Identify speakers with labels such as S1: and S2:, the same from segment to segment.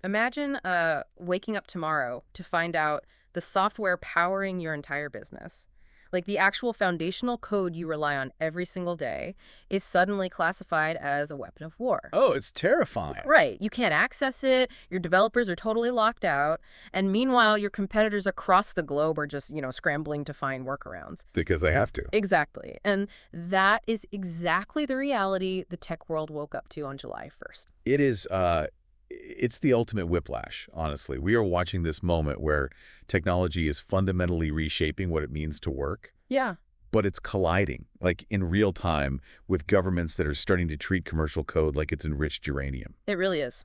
S1: Imagine waking up tomorrow to find out the software powering your entire business, like the actual foundational code you rely on every single day, is suddenly classified as a weapon of war.
S2: Oh, it's terrifying.
S1: Right. You can't access it, your developers are totally locked out, and meanwhile, your competitors across the globe are just, scrambling to find workarounds.
S2: Because they have to.
S1: Exactly. And that is exactly the reality the tech world woke up to on July 1st.
S2: It is, it's the ultimate whiplash, honestly. We are watching this moment where technology is fundamentally reshaping what it means to work.
S1: Yeah.
S2: But it's colliding, like in real time, with governments that are starting to treat commercial code like it's enriched uranium.
S1: It really is.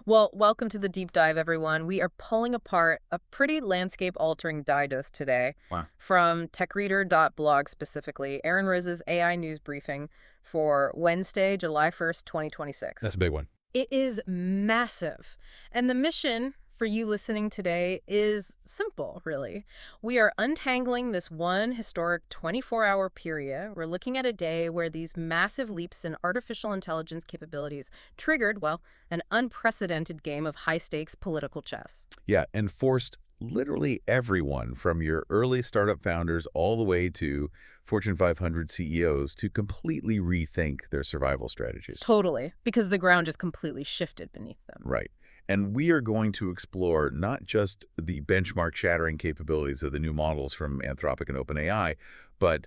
S1: Well, welcome to the deep dive, everyone. We are pulling apart a pretty landscape-altering digest today.
S2: Wow.
S1: From tech-reader.blog specifically, Aaron Rose's AI news briefing for Wednesday, July 1st, 2026.
S2: That's a big one.
S1: It is massive. And the mission for you listening today is simple, really. We are untangling this one historic 24-hour period. We're looking at a day where these massive leaps in artificial intelligence capabilities triggered, well, an unprecedented game of high-stakes political chess.
S2: Yeah, and forced literally everyone from your early startup founders all the way to Fortune 500 CEOs to completely rethink their survival strategies.
S1: Totally, because the ground just completely shifted beneath them.
S2: Right. And we are going to explore not just the benchmark-shattering capabilities of the new models from Anthropic and OpenAI, but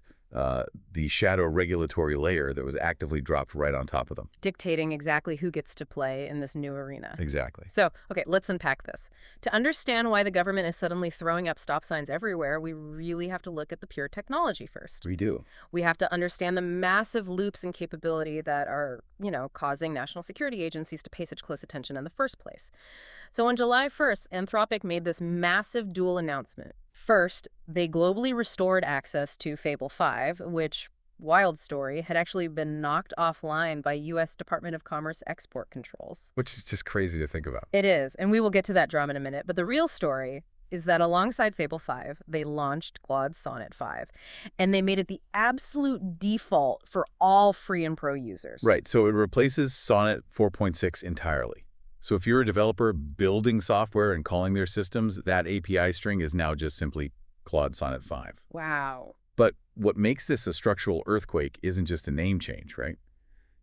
S2: the shadow regulatory layer that was actively dropped right on top of them.
S1: Dictating exactly who gets to play in this new arena.
S2: Exactly.
S1: So, okay, let's unpack this. To understand why the government is suddenly throwing up stop signs everywhere, we really have to look at the pure technology first.
S2: We do.
S1: We have to understand the massive loops in capability that are, causing national security agencies to pay such close attention in the first place. So on July 1st, Anthropic made this massive dual announcement. First, they globally restored access to Fable 5, which, wild story, had actually been knocked offline by U.S. Department of Commerce export controls.
S2: Which is just crazy to think about.
S1: It is, and we will get to that drama in a minute. But the real story is that alongside Fable 5, they launched Claude Sonnet 5, and they made it the absolute default for all free and pro users.
S2: Right, so it replaces Sonnet 4.6 entirely. So if you're a developer building software and calling their systems, that API string is now just simply Claude Sonnet 5.
S1: Wow.
S2: But what makes this a structural earthquake isn't just a name change, right?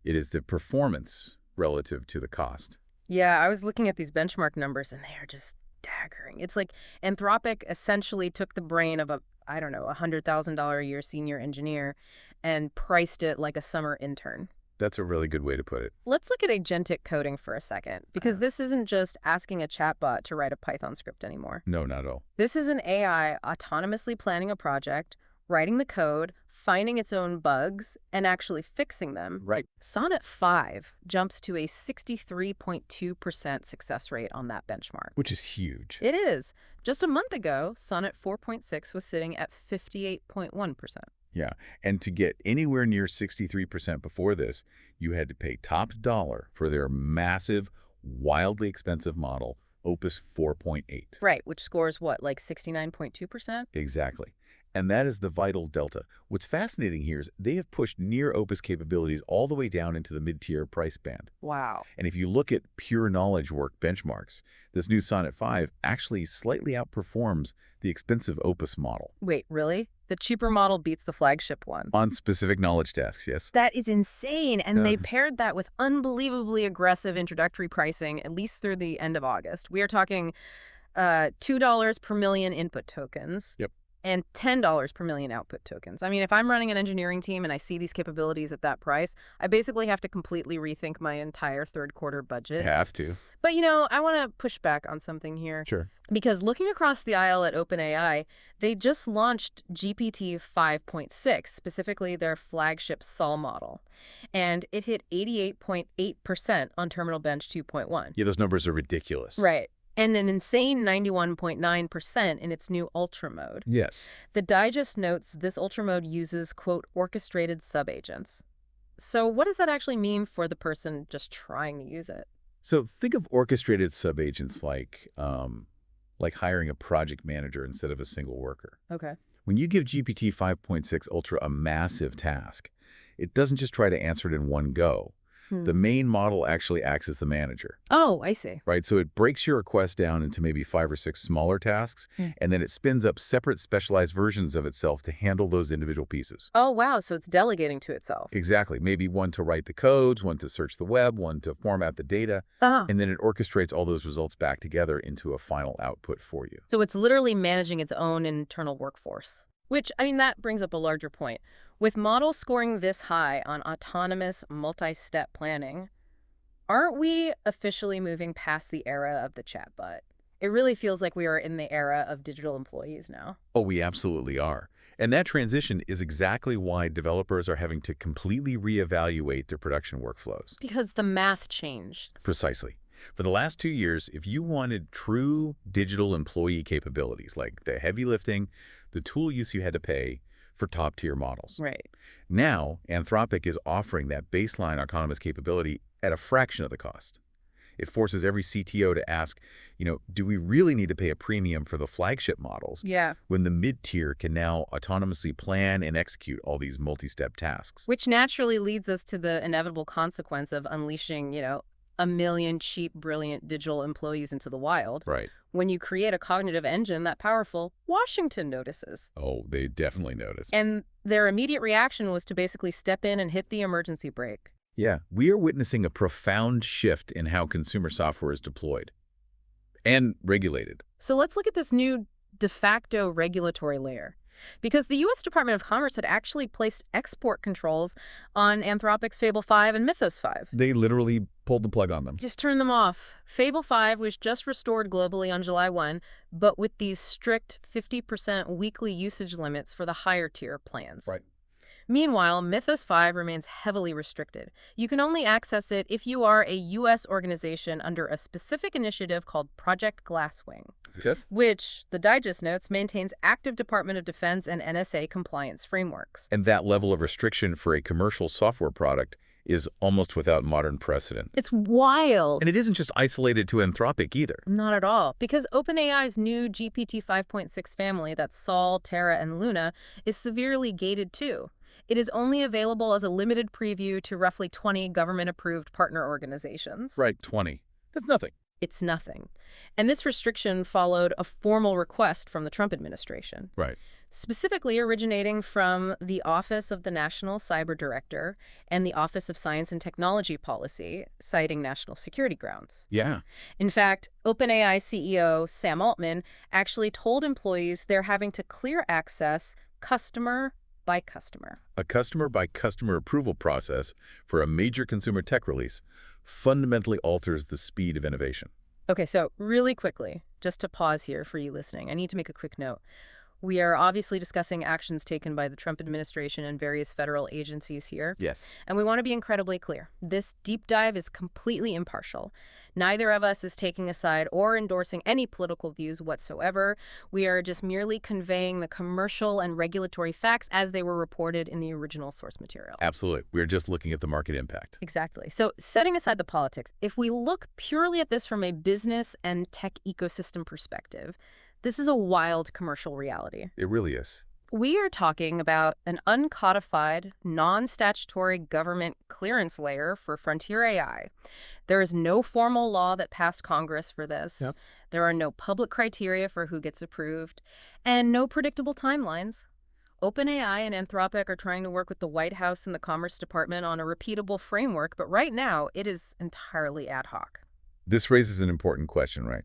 S2: It is the performance relative to the cost.
S1: Yeah, I was looking at these benchmark numbers, and they are just staggering. It's like Anthropic essentially took the brain of a $100,000 a year senior engineer and priced it like a summer intern.
S2: That's a really good way to put it.
S1: Let's look at agentic coding for a second, because this isn't just asking a chatbot to write a Python script anymore.
S2: No, not at all.
S1: This is an AI autonomously planning a project, writing the code, finding its own bugs, and actually fixing them.
S2: Right.
S1: Sonnet 5 jumps to a 63.2% success rate on that benchmark.
S2: Which is huge.
S1: It is. Just a month ago, Sonnet 4.6 was sitting at 58.1%.
S2: Yeah, and to get anywhere near 63% before this, you had to pay top dollar for their massive, wildly expensive model, Opus 4.8.
S1: Right, which scores what, like 69.2%?
S2: Exactly. And that is the vital delta. What's fascinating here is they have pushed near Opus capabilities all the way down into the mid-tier price band.
S1: Wow.
S2: And if you look at pure knowledge work benchmarks, this new Sonnet 5 actually slightly outperforms the expensive Opus model.
S1: Wait, really? The cheaper model beats the flagship one?
S2: On specific knowledge tasks, yes.
S1: That is insane. And they paired that with unbelievably aggressive introductory pricing, at least through the end of August. We are talking $2 per million input tokens.
S2: Yep.
S1: And $10 per million output tokens. I mean, if I'm running an engineering team and I see these capabilities at that price, I basically have to completely rethink my entire third quarter budget.
S2: Have to.
S1: But, I want to push back on something here.
S2: Sure.
S1: Because looking across the aisle at OpenAI, they just launched GPT 5.6, specifically their flagship Sol model. And it hit 88.8% on Terminal Bench 2.1.
S2: Yeah, those numbers are ridiculous.
S1: Right. And an insane 91.9% in its new Ultra mode.
S2: Yes.
S1: The digest notes this Ultra mode uses, quote, orchestrated subagents. So what does that actually mean for the person just trying to use it?
S2: So think of orchestrated subagents like hiring a project manager instead of a single worker.
S1: Okay.
S2: When you give GPT 5.6 Ultra a massive task, it doesn't just try to answer it in one go. The main model actually acts as the manager.
S1: Oh, I see.
S2: Right, so it breaks your request down into maybe 5 or 6 smaller tasks, and then it spins up separate specialized versions of itself to handle those individual pieces.
S1: Oh, wow. So it's delegating to itself.
S2: Exactly. Maybe one to write the codes, one to search the web, one to format the data, and then it orchestrates all those results back together into a final output for you.
S1: So it's literally managing its own internal workforce. Which, I mean, that brings up a larger point. With models scoring this high on autonomous multi-step planning, aren't we officially moving past the era of the chatbot? It really feels like we are in the era of digital employees now.
S2: Oh, we absolutely are. And that transition is exactly why developers are having to completely reevaluate their production workflows.
S1: Because the math changed.
S2: Precisely. For the last 2 years, if you wanted true digital employee capabilities, like the heavy lifting, the tool use you had to pay for top-tier models.
S1: Right.
S2: Now, Anthropic is offering that baseline autonomous capability at a fraction of the cost. It forces every CTO to ask, do we really need to pay a premium for the flagship models when the mid-tier can now autonomously plan and execute all these multi-step tasks?
S1: Which naturally leads us to the inevitable consequence of unleashing, a million cheap, brilliant digital employees into the wild.
S2: Right.
S1: When you create a cognitive engine that powerful, Washington notices.
S2: Oh, they definitely notice.
S1: And their immediate reaction was to basically step in and hit the emergency brake.
S2: Yeah, we are witnessing a profound shift in how consumer software is deployed and regulated.
S1: So let's look at this new de facto regulatory layer. Because the U.S. Department of Commerce had actually placed export controls on Anthropic's Fable 5 and Mythos 5.
S2: They literally pulled the plug on them.
S1: Just turn them off. Fable 5 was just restored globally on July 1, but with these strict 50% weekly usage limits for the higher tier plans.
S2: Right.
S1: Meanwhile, Mythos 5 remains heavily restricted. You can only access it if you are a U.S. organization under a specific initiative called Project Glasswing, which, the Digest notes, maintains active Department of Defense and NSA compliance frameworks.
S2: And that level of restriction for a commercial software product is almost without modern precedent.
S1: It's wild.
S2: And it isn't just isolated to Anthropic either.
S1: Not at all, because OpenAI's new GPT 5.6 family, that's Sol, Terra, and Luna, is severely gated too. It is only available as a limited preview to roughly 20 government-approved partner organizations.
S2: Right, 20. That's nothing.
S1: It's nothing. And this restriction followed a formal request from the Trump administration.
S2: Right.
S1: Specifically originating from the Office of the National Cyber Director and the Office of Science and Technology Policy, citing national security grounds.
S2: Yeah.
S1: In fact, OpenAI CEO Sam Altman actually told employees they're having to clear access customer by customer.
S2: A customer-by-customer approval process for a major consumer tech release fundamentally alters the speed of innovation.
S1: Okay, so really quickly, just to pause here for you listening, I need to make a quick note. We are obviously discussing actions taken by the Trump administration and various federal agencies here.
S2: Yes.
S1: And we want to be incredibly clear. This deep dive is completely impartial. Neither of us is taking a side or endorsing any political views whatsoever. We are just merely conveying the commercial and regulatory facts as they were reported in the original source material.
S2: Absolutely. We're just looking at the market impact.
S1: Exactly. So setting aside the politics, if we look purely at this from a business and tech ecosystem perspective, this is a wild commercial reality.
S2: It really is.
S1: We are talking about an uncodified, non-statutory government clearance layer for frontier AI. There is no formal law that passed Congress for this.
S2: Yep.
S1: There are no public criteria for who gets approved, and no predictable timelines. OpenAI and Anthropic are trying to work with the White House and the Commerce Department on a repeatable framework, but right now it is entirely ad hoc.
S2: This raises an important question, right?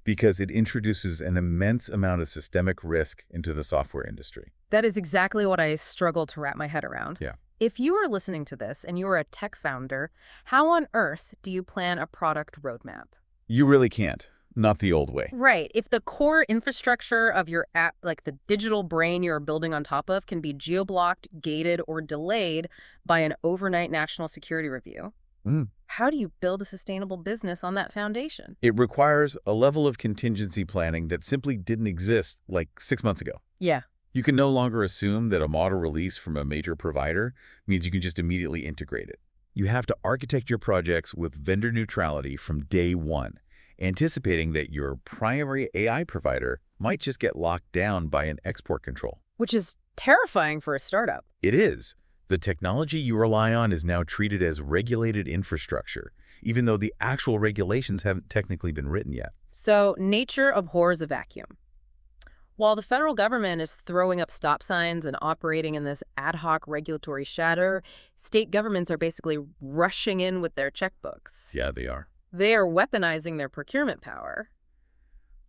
S2: Because it introduces an immense amount of systemic risk into the software industry.
S1: That is exactly what I struggle to wrap my head around.
S2: Yeah.
S1: If you are listening to this and you are a tech founder, how on earth do you plan a product roadmap?
S2: You really can't. Not the old way.
S1: Right. If the core infrastructure of your app, like the digital brain you're building on top of, can be geo-blocked, gated, or delayed by an overnight national security review, how do you build a sustainable business on that foundation?
S2: It requires a level of contingency planning that simply didn't exist like 6 months ago.
S1: Yeah.
S2: You can no longer assume that a model release from a major provider means you can just immediately integrate it. You have to architect your projects with vendor neutrality from day one, anticipating that your primary AI provider might just get locked down by an export control.
S1: Which is terrifying for a startup.
S2: It is. The technology you rely on is now treated as regulated infrastructure, even though the actual regulations haven't technically been written yet.
S1: So nature abhors a vacuum. While the federal government is throwing up stop signs and operating in this ad hoc regulatory shadow, state governments are basically rushing in with their checkbooks.
S2: Yeah, they are.
S1: They are weaponizing their procurement power.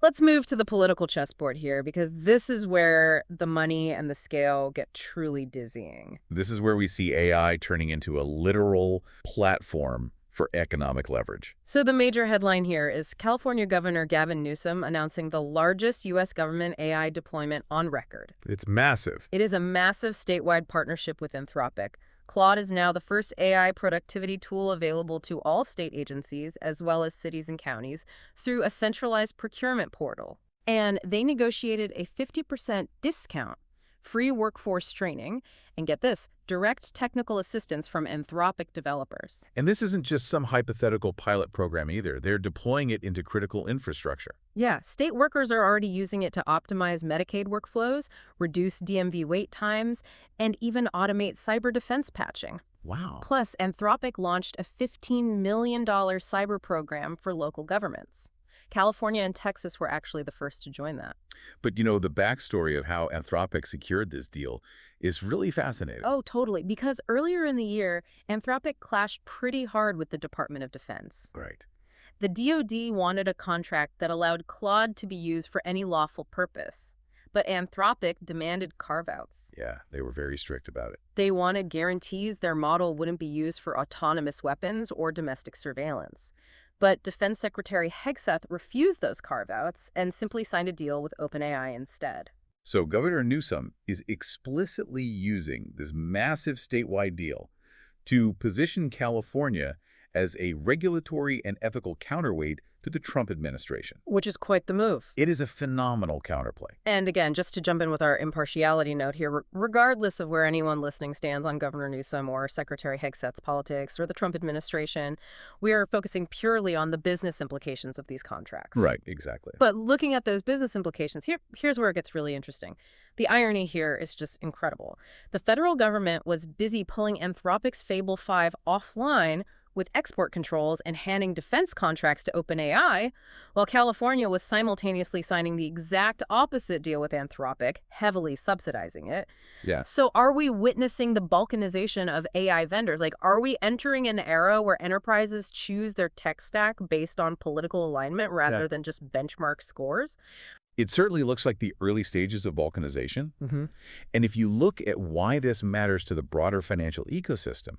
S1: Let's move to the political chessboard here, because this is where the money and the scale get truly dizzying.
S2: This is where we see AI turning into a literal platform for economic leverage.
S1: So the major headline here is California Governor Gavin Newsom announcing the largest U.S. government AI deployment on record.
S2: It's massive.
S1: It is a massive statewide partnership with Anthropic. Claude is now the first AI productivity tool available to all state agencies, as well as cities and counties, through a centralized procurement portal. And they negotiated a 50% discount, free workforce training, and get this, direct technical assistance from Anthropic developers.
S2: And this isn't just some hypothetical pilot program either. They're deploying it into critical infrastructure.
S1: Yeah, state workers are already using it to optimize Medicaid workflows, reduce DMV wait times, and even automate cyber defense patching.
S2: Wow.
S1: Plus, Anthropic launched a $15 million cyber program for local governments. California and Texas were actually the first to join that.
S2: But, you know, the backstory of how Anthropic secured this deal is really fascinating.
S1: Oh, totally. Because earlier in the year, Anthropic clashed pretty hard with the Department of Defense.
S2: Right.
S1: The DoD wanted a contract that allowed Claude to be used for any lawful purpose. But Anthropic demanded carve-outs.
S2: Yeah, they were very strict about it.
S1: They wanted guarantees their model wouldn't be used for autonomous weapons or domestic surveillance. But Defense Secretary Hegseth refused those carve-outs and simply signed a deal with OpenAI instead.
S2: So Governor Newsom is explicitly using this massive statewide deal to position California as a regulatory and ethical counterweight to the Trump administration.
S1: Which is quite the move.
S2: It is a phenomenal counterplay.
S1: And again, just to jump in with our impartiality note here, regardless of where anyone listening stands on Governor Newsom or Secretary Hegseth's politics or the Trump administration, we are focusing purely on the business implications of these contracts.
S2: Right, exactly.
S1: But looking at those business implications, here's where it gets really interesting. The irony here is just incredible. The federal government was busy pulling Anthropic's Fable 5 offline with export controls and handing defense contracts to OpenAI, while California was simultaneously signing the exact opposite deal with Anthropic, heavily subsidizing it.
S2: Yeah.
S1: So are we witnessing the balkanization of AI vendors? Like, are we entering an era where enterprises choose their tech stack based on political alignment rather than just benchmark scores?
S2: It certainly looks like the early stages of balkanization.
S1: Mm-hmm.
S2: And if you look at why this matters to the broader financial ecosystem,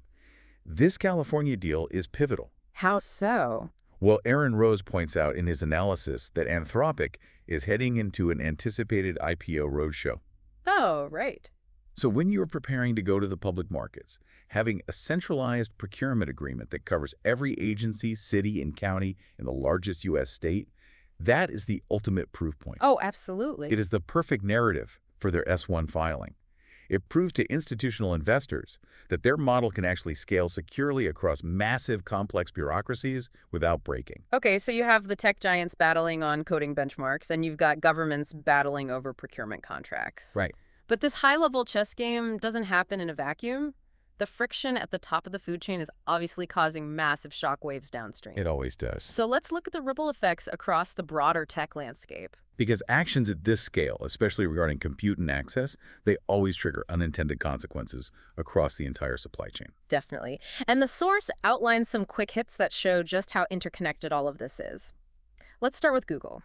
S2: this California deal is pivotal.
S1: How so?
S2: Well, Aaron Rose points out in his analysis that Anthropic is heading into an anticipated IPO roadshow.
S1: Oh, right.
S2: So when you're preparing to go to the public markets, having a centralized procurement agreement that covers every agency, city, and county in the largest U.S. state, that is the ultimate proof point.
S1: Oh, absolutely.
S2: It is the perfect narrative for their S-1 filing. It proves to institutional investors that their model can actually scale securely across massive, complex bureaucracies without breaking.
S1: Okay, so you have the tech giants battling on coding benchmarks, and you've got governments battling over procurement contracts.
S2: Right.
S1: But this high-level chess game doesn't happen in a vacuum. The friction at the top of the food chain is obviously causing massive shockwaves downstream.
S2: It always does.
S1: So let's look at the ripple effects across the broader tech landscape.
S2: Because actions at this scale, especially regarding compute and access, they always trigger unintended consequences across the entire supply chain.
S1: Definitely. And the source outlines some quick hits that show just how interconnected all of this is. Let's start with Google.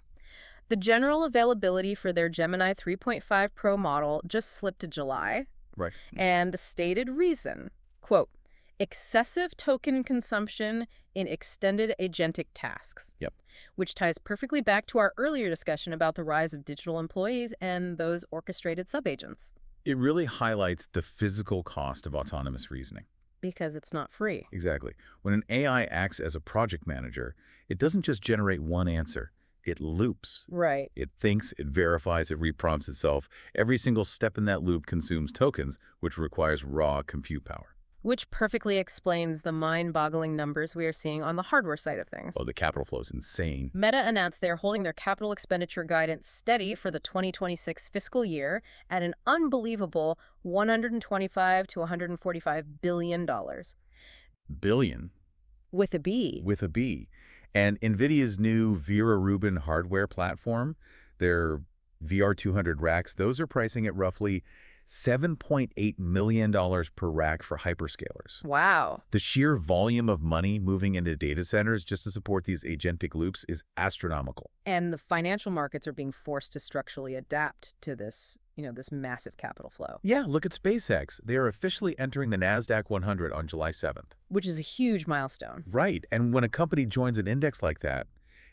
S1: The general availability for their Gemini 3.5 Pro model just slipped to July.
S2: Right.
S1: And the stated reason, quote, excessive token consumption in extended agentic tasks.
S2: Yep.
S1: Which ties perfectly back to our earlier discussion about the rise of digital employees and those orchestrated subagents.
S2: It really highlights the physical cost of autonomous reasoning.
S1: Because it's not free.
S2: Exactly. When an AI acts as a project manager, it doesn't just generate one answer. It loops.
S1: Right.
S2: It thinks, it verifies, it reprompts itself. Every single step in that loop consumes tokens, which requires raw compute power.
S1: Which perfectly explains the mind-boggling numbers we are seeing on the hardware side of things.
S2: Oh, the capital flow is insane.
S1: Meta announced they are holding their capital expenditure guidance steady for the 2026 fiscal year at an unbelievable $125 to $145 billion.
S2: Billion.
S1: With a B.
S2: With a B. And NVIDIA's new Vera Rubin hardware platform, their VR200 racks, those are pricing at roughly $7.8 million per rack for hyperscalers.
S1: Wow.
S2: The sheer volume of money moving into data centers just to support these agentic loops is astronomical.
S1: And the financial markets are being forced to structurally adapt to this, this massive capital flow.
S2: Yeah, look at SpaceX. They are officially entering the NASDAQ 100 on July 7th.
S1: Which is a huge milestone.
S2: Right, and when a company joins an index like that,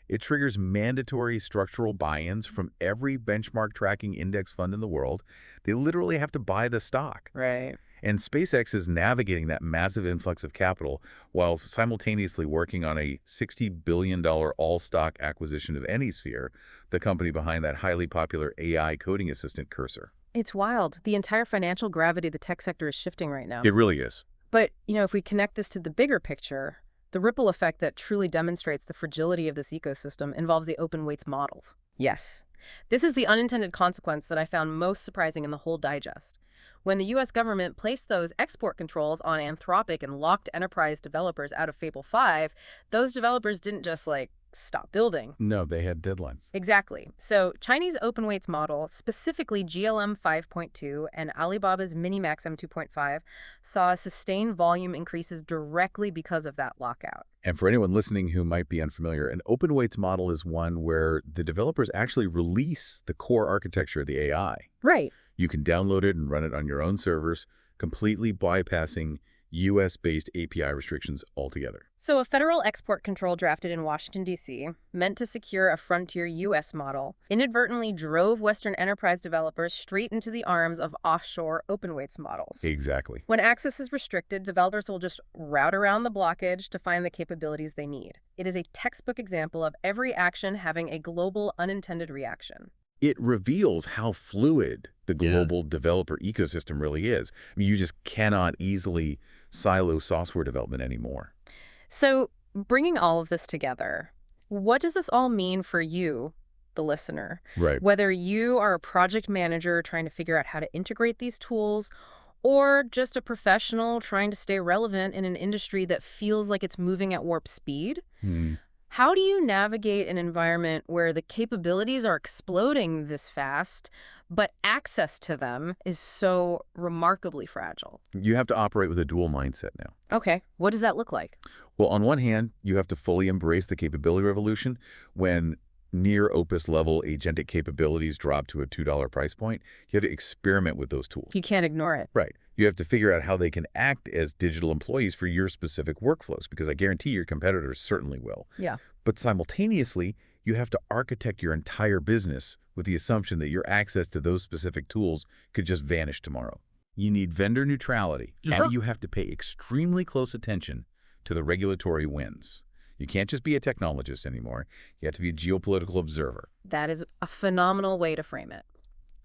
S2: it triggers mandatory structural buy-ins from every benchmark tracking index fund in the world. They literally have to buy the stock.
S1: Right.
S2: And SpaceX is navigating that massive influx of capital while simultaneously working on a $60 billion all-stock acquisition of Anysphere, the company behind that highly popular AI coding assistant Cursor.
S1: It's wild. The entire financial gravity of the tech sector is shifting right now.
S2: It really is.
S1: But, if we connect this to the bigger picture, the ripple effect that truly demonstrates the fragility of this ecosystem involves the open weights models. Yes. This is the unintended consequence that I found most surprising in the whole digest. When the U.S. government placed those export controls on Anthropic and locked enterprise developers out of Fable 5, those developers didn't just, stop building.
S2: No, they had deadlines.
S1: Exactly. So Chinese open weights model, specifically GLM 5.2 and Alibaba's Minimax M2.5, saw sustained volume increases directly because of that lockout.
S2: And for anyone listening who might be unfamiliar, an open weights model is one where the developers actually release the core architecture of the AI.
S1: Right.
S2: You can download it and run it on your own servers, completely bypassing U.S.-based API restrictions altogether.
S1: So a federal export control drafted in Washington, D.C., meant to secure a frontier U.S. model, inadvertently drove Western enterprise developers straight into the arms of offshore open weights models.
S2: Exactly.
S1: When access is restricted, developers will just route around the blockage to find the capabilities they need. It is a textbook example of every action having a global unintended reaction.
S2: It reveals how fluid the global developer ecosystem really is. I mean, you just cannot easily silo software development anymore.
S1: So, bringing all of this together, what does this all mean for you, the listener?
S2: Right.
S1: Whether you are a project manager trying to figure out how to integrate these tools, or just a professional trying to stay relevant in an industry that feels like it's moving at warp speed, how do you navigate an environment where the capabilities are exploding this fast, but access to them is so remarkably fragile?
S2: You have to operate with a dual mindset now.
S1: Okay, what does that look like?
S2: Well, on one hand, you have to fully embrace the capability revolution. When near Opus level agentic capabilities drop to a $2 price point, you have to experiment with those tools.
S1: You can't ignore it.
S2: Right. You have to figure out how they can act as digital employees for your specific workflows, because I guarantee your competitors certainly will.
S1: Yeah.
S2: But simultaneously, you have to architect your entire business with the assumption that your access to those specific tools could just vanish tomorrow. You need vendor neutrality, and you have to pay extremely close attention to the regulatory winds. You can't just be a technologist anymore. You have to be a geopolitical observer.
S1: That is a phenomenal way to frame it.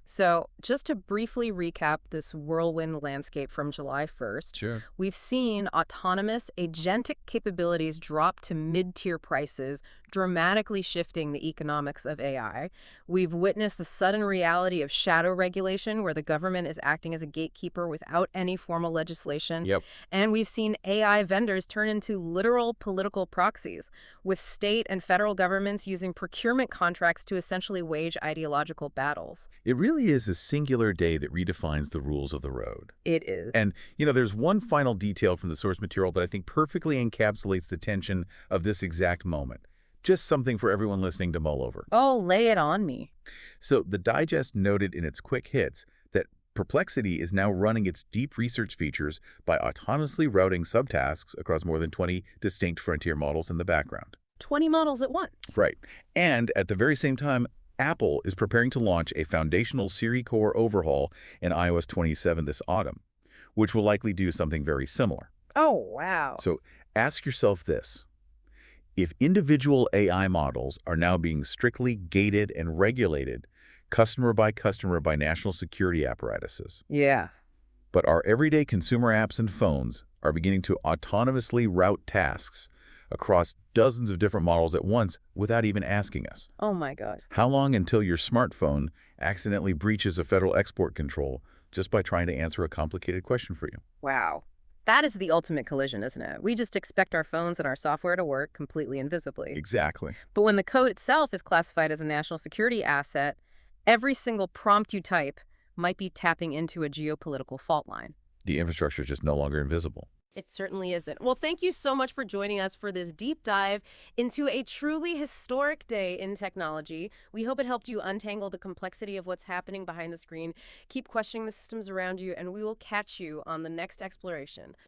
S1: So just to briefly recap this whirlwind landscape from July 1st, we've seen autonomous agentic capabilities drop to mid-tier prices, dramatically shifting the economics of AI. We've witnessed the sudden reality of shadow regulation, where the government is acting as a gatekeeper without any formal legislation. And we've seen AI vendors turn into literal political proxies, with state and federal governments using procurement contracts to essentially wage ideological battles.
S2: It really is a singular day that redefines the rules of the road.
S1: It is.
S2: And, there's one final detail from the source material that I think perfectly encapsulates the tension of this exact moment. Just something for everyone listening to mull over.
S1: Oh, lay it on me.
S2: So the digest noted in its quick hits that Perplexity is now running its deep research features by autonomously routing subtasks across more than 20 distinct frontier models in the background.
S1: 20 models at once.
S2: Right. And at the very same time, Apple is preparing to launch a foundational Siri core overhaul in iOS 27 this autumn, which will likely do something very similar.
S1: Oh, wow.
S2: So ask yourself this. If individual AI models are now being strictly gated and regulated, customer by national security apparatuses, But our everyday consumer apps and phones are beginning to autonomously route tasks across dozens of different models at once without even asking us.
S1: Oh my God.
S2: How long until your smartphone accidentally breaches a federal export control just by trying to answer a complicated question for you?
S1: Wow. That is the ultimate collision, isn't it? We just expect our phones and our software to work completely invisibly.
S2: Exactly.
S1: But when the code itself is classified as a national security asset, every single prompt you type might be tapping into a geopolitical fault line.
S2: The infrastructure is just no longer invisible.
S1: It certainly isn't. Well, thank you so much for joining us for this deep dive into a truly historic day in technology. We hope it helped you untangle the complexity of what's happening behind the screen. Keep questioning the systems around you, and we will catch you on the next exploration.